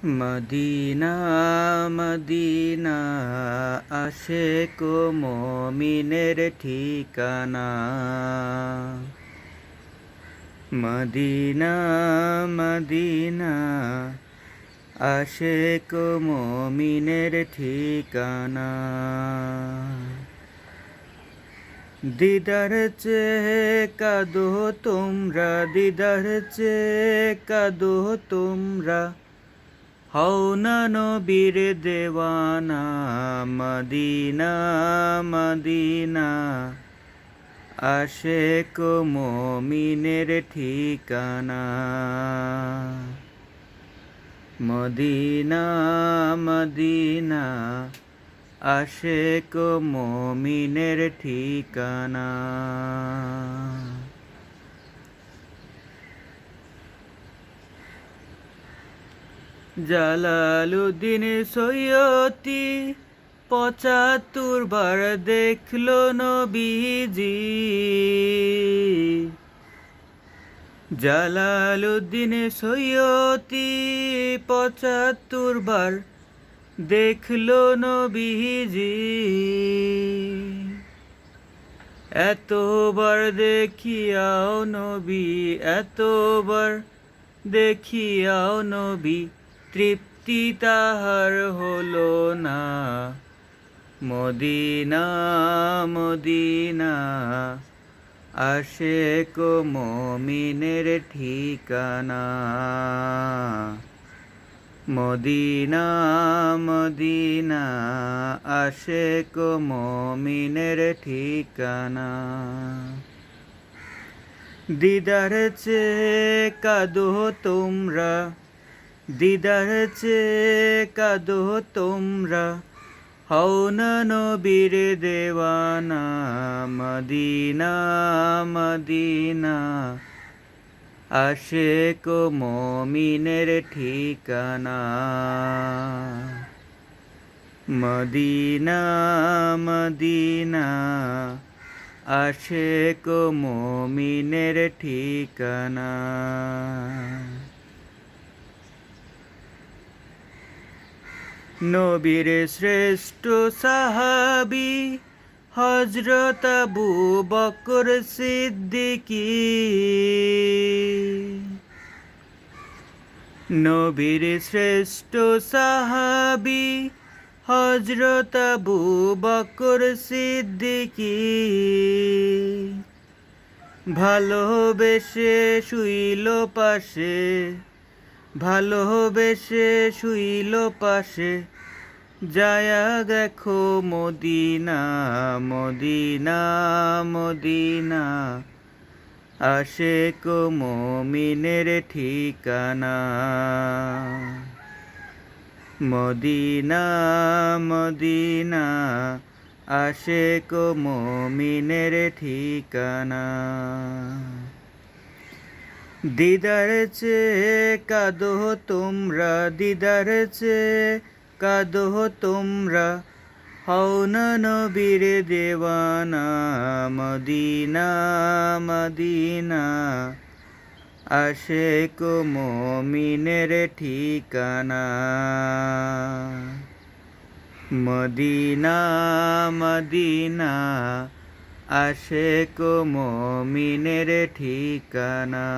Medina Medina আশেক মুমিনের ঠিকানা। মদিনা মদিনা আশেক মুমিনের ঠিকানা। দিদার চেয়ে কাঁদো তোমরা, দিদার চেয়ে কাঁদো তোমরা, হও না নবীর দেওয়ানা। মদিনা মদিনা আশেক মুমিনের ঠিকানা। মদিনা মদিনা আশেক মুমিনের ঠিকানা। জালালুদ্দিন সৈয়দী ৭৫ বার দেখলো নবীজি। জালালুদ্দিন সৈয়দী ৭৫ বার দেখলো নবীজি। এতবার দেখিয়াও নবী, এতবার দেখিয়াও নবী, তৃপ্তি তাহার হলো না। মদিনা মদিনা আশেক মুমিনের ঠিকানা। মদিনা মদিনা আশেক মুমিনের ঠিকানা। দিদার চেয়ে কাঁদো তোমরা, দিদার চেয়ে কাঁদো তোমরা, হও না নবীর দেওয়ানা। মদিনা মদিনা আশেক মুমিনের ঠিকানা। মদিনা মদিনা আশেক মুমিনের ঠিকানা। নবীর শ্রেষ্ঠ সাহাবী হযরত আবু বকর সিদ্দিকী। নবীর শ্রেষ্ঠ সাহাবী হযরত আবু বকর সিদ্দিকী। ভালোবেসে শুইল পাশে, ভালোবেসে শুইল পাশে, যায়া দেখো মদিনা। মদিনা মদিনা আশেক মুমিনের ঠিকানা। মদিনা মদিনা আশেক মুমিনের ঠিকানা। দিদার চেয়ে কাঁদো তোমরা, দিদার চেয়ে কাঁদো তোমরা, হও না নবীর দেওয়ানা। মদিনা মদিনা আশেক মুমিনের ঠিকানা। মদিনা মদিনা আশেক মুমিনের ঠিকানা।